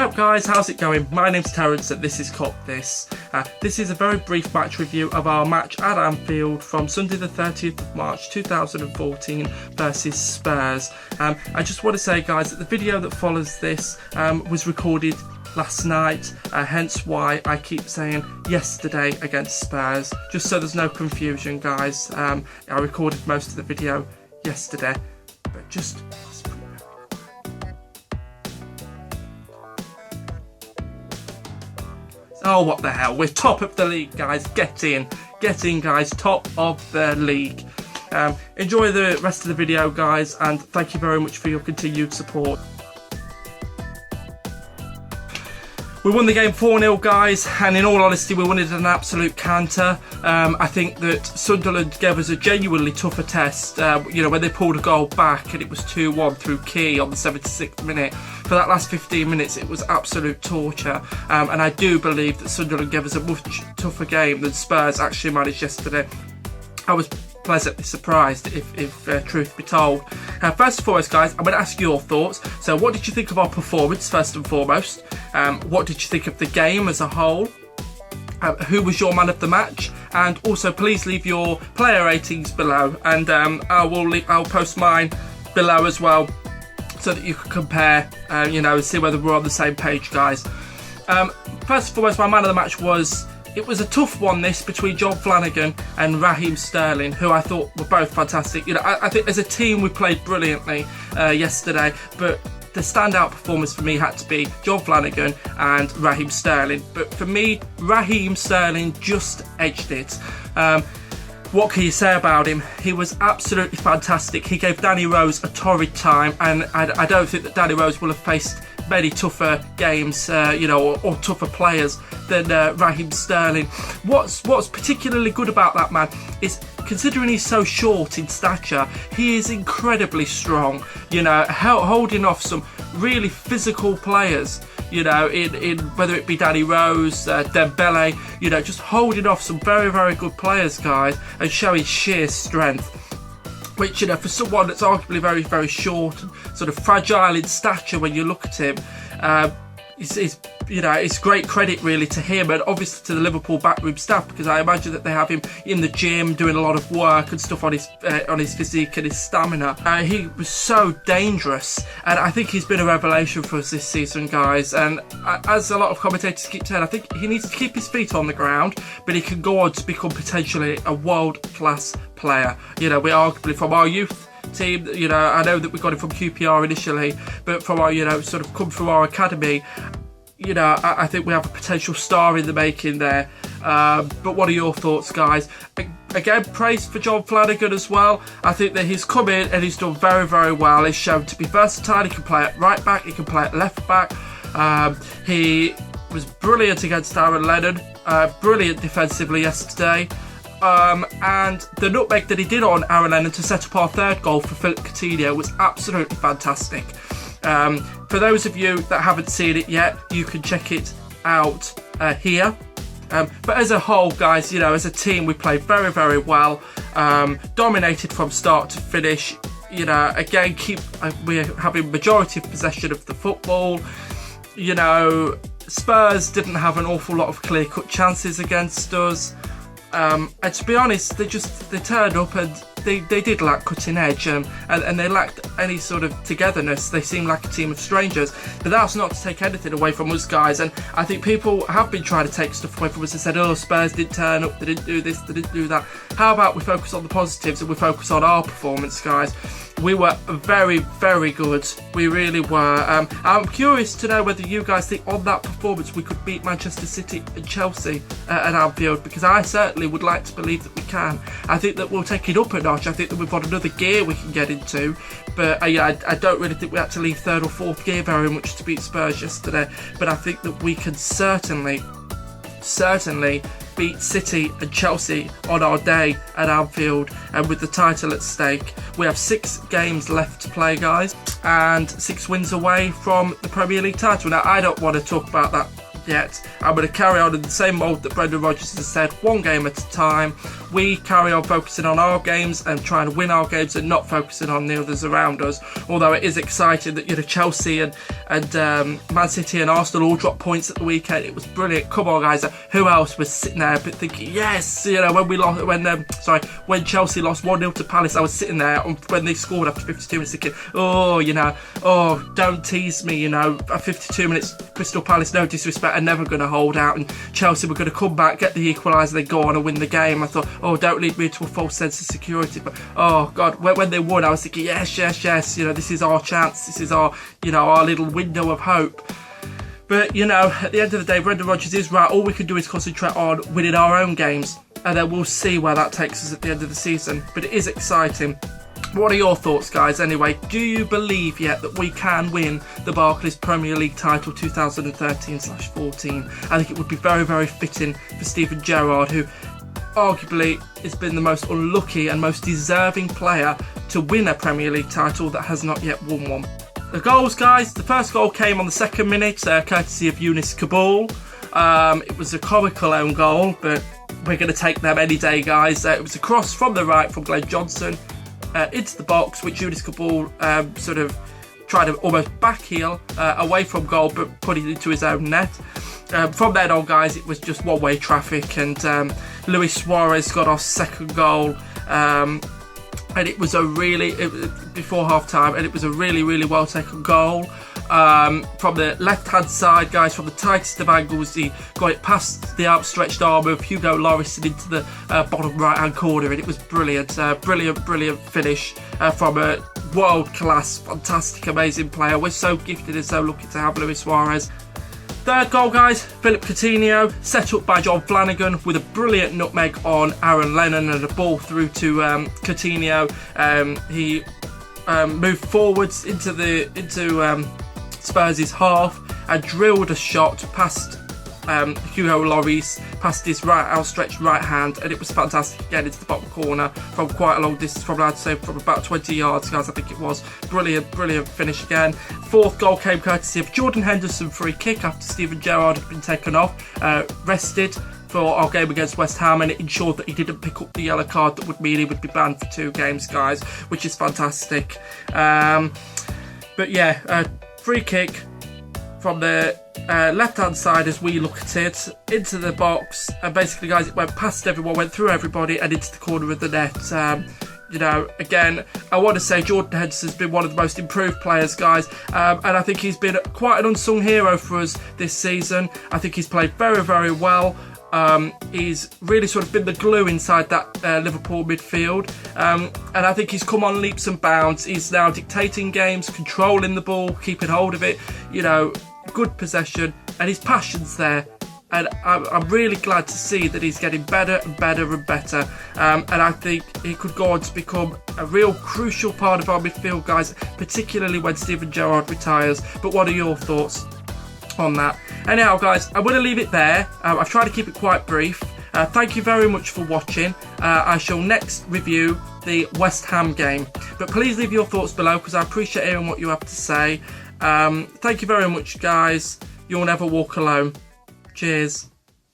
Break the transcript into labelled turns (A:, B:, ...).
A: up guys, how's it going? My name's Terence and this is KopThis. This is a very brief match review of our match at Anfield from Sunday the 30th of March 2014 versus Spurs. I just want to say guys that the video that follows this was recorded last night, hence why I keep saying yesterday against Spurs, just so there's no confusion guys. I recorded most of the video yesterday, but just... Oh, what the hell, we're top of the league guys, get in guys, top of the league. Enjoy the rest of the video guys, and thank you very much for your continued support. We won the game 4-0 guys, and in all honesty we won it an absolute canter. I think that Sunderland gave us a genuinely tougher test, you know, when they pulled a goal back and it was 2-1 through Key on the 76th minute. For that last 15 minutes it was absolute torture, and I do believe that Sunderland gave us a much tougher game than Spurs actually managed yesterday. I was pleasantly surprised, if truth be told. First and foremost guys, I'm going to ask your thoughts. So what did you think of our performance first and foremost? What did you think of the game as a whole? Who was your man of the match? And also please leave your player ratings below, and I'll post mine below as well, so that you can compare, you know, and see whether we're on the same page guys. First and foremost, my man of the match was... It was a tough one this, between John Flanagan and Raheem Sterling, who I thought were both fantastic. You know, I think as a team we played brilliantly yesterday, but the standout performers for me had to be John Flanagan and Raheem Sterling. But for me, Raheem Sterling just edged it. What can you say about him? He was absolutely fantastic. He gave Danny Rose a torrid time, and I don't think that Danny Rose will have faced many tougher games, you know, or tougher players than Raheem Sterling. What's particularly good about that man is, considering he's so short in stature, he is incredibly strong, you know, holding off some really physical players, you know, in whether it be Danny Rose, Dembele, you know, just holding off some very, very good players, guys, and showing sheer strength. Which, you know, for someone that's arguably very, very short and sort of fragile in stature when you look at him, you know, it's great credit really to him, and obviously to the Liverpool backroom staff, because I imagine that they have him in the gym doing a lot of work and stuff on his physique and his stamina. He was so dangerous, and I think he's been a revelation for us this season, guys. And as a lot of commentators keep saying, I think he needs to keep his feet on the ground, but he can go on to become potentially a world-class player. You know, we arguably, from our youth team, you know, I know that we got him from QPR initially, but from our, you know, sort of come through our academy, you know, I think we have a potential star in the making there. But what are your thoughts, guys? Again, praise for John Flanagan as well. I think that he's come in and he's done very, very well. He's shown to be versatile. He can play at right back, he can play at left back. He was brilliant against Aaron Lennon, brilliant defensively yesterday. And the nutmeg that he did on Aaron Lennon to set up our third goal for Philip Coutinho was absolutely fantastic. For those of you that haven't seen it yet, you can check it out here. But as a whole, guys, you know, as a team, we played very, very well. Dominated from start to finish. You know, again, we're having majority of possession of the football. You know, Spurs didn't have an awful lot of clear-cut chances against us. And to be honest, they turned up and they did lack cutting edge, and they lacked any sort of togetherness. They seemed like a team of strangers, but that's not to take anything away from us, guys. And I think people have been trying to take stuff away from us and said, oh, Spurs didn't turn up, they didn't do this, they didn't do that. How about we focus on the positives and we focus on our performance, guys? We were very, very good. We really were. I'm curious to know whether you guys think on that performance we could beat Manchester City and Chelsea at Anfield, because I certainly would like to believe that we can. I think that we'll take it up a notch. I think that we've got another gear we can get into, but I don't really think we had to leave third or fourth gear very much to beat Spurs yesterday. But I think that we can certainly beat City and Chelsea on our day at Anfield, and with the title at stake. We have 6 games left to play, guys, and 6 wins away from the Premier League title. Now, I don't want to talk about that yet. I'm going to carry on in the same mould that Brendan Rodgers has said, one game at a time. We carry on focusing on our games and trying to win our games and not focusing on the others around us. Although it is exciting that, you know, Chelsea and Man City and Arsenal all dropped points at the weekend. It was brilliant. Come on, guys. Who else was sitting there thinking, yes, you know, when Chelsea lost 1-0 to Palace, I was sitting there when they scored after 52 minutes thinking, oh, you know, oh, don't tease me, you know, at 52 minutes, Crystal Palace, no disrespect, are never going to hold out, and Chelsea were going to come back, get the equaliser, they go on and win the game. I thought, oh, don't lead me into a false sense of security. But oh God, when they won, I was thinking, yes, you know, this is our chance, this is our, you know, our little window of hope. But, you know, at the end of the day, Brendan Rodgers is right. All we can do is concentrate on winning our own games, and then we'll see where that takes us at the end of the season. But it is exciting. What are your thoughts, guys? Anyway, do you believe yet that we can win the Barclays Premier League title 2013/14? I think it would be very, very fitting for Steven Gerrard, who arguably has been the most unlucky and most deserving player to win a Premier League title that has not yet won one. The goals, guys. The first goal came on the 2nd minute, courtesy of Yunus Kabul. It was a comical own goal, but we're going to take them any day, guys. It was a cross from the right from Glenn Johnson into the box, which Yunus Kabul sort of tried to almost backheel away from goal, but put it into his own net. From then on, guys, it was just one-way traffic, and Luis Suarez got our second goal. And it was before half-time, and it was a really, really well-taken goal. From the left-hand side, guys, from the tightest of angles, he got it past the outstretched arm of Hugo Lloris and into the bottom right-hand corner, and it was brilliant. Brilliant finish from a world-class, fantastic, amazing player. We're so gifted and so lucky to have Luis Suarez. Third goal, guys, Philip Coutinho, set up by John Flanagan with a brilliant nutmeg on Aaron Lennon and a ball through to Coutinho. He moved forwards into Spurs' half and drilled a shot past Hugo Lloris, past his outstretched right hand, and it was fantastic again into the bottom corner from quite a long distance, from I'd say from about 20 yards, guys. I think it was brilliant finish again. Fourth goal came courtesy of Jordan Henderson free kick after Steven Gerrard had been taken off, rested for our game against West Ham, and it ensured that he didn't pick up the yellow card that would mean he would be banned for 2 games, guys, which is fantastic. But yeah, free kick from the left-hand side as we look at it, into the box, and basically, guys, it went past everyone, went through everybody, and into the corner of the net. You know, again, I want to say Jordan Henderson's been one of the most improved players, guys, and I think he's been quite an unsung hero for us this season. I think he's played very, very well. He's really sort of been the glue inside that Liverpool midfield, and I think he's come on leaps and bounds. He's now dictating games, controlling the ball, keeping hold of it, you know, good possession, and his passion's there. And I'm really glad to see that he's getting better and better and better. And I think he could go on to become a real crucial part of our midfield, guys, particularly when Steven Gerrard retires. But what are your thoughts on that? Anyhow, guys, I'm going to leave it there. I've tried to keep it quite brief. Thank you very much for watching. I shall next review the West Ham game. But please leave your thoughts below, because I appreciate hearing what you have to say. Thank you very much, guys. You'll never walk alone. Cheers.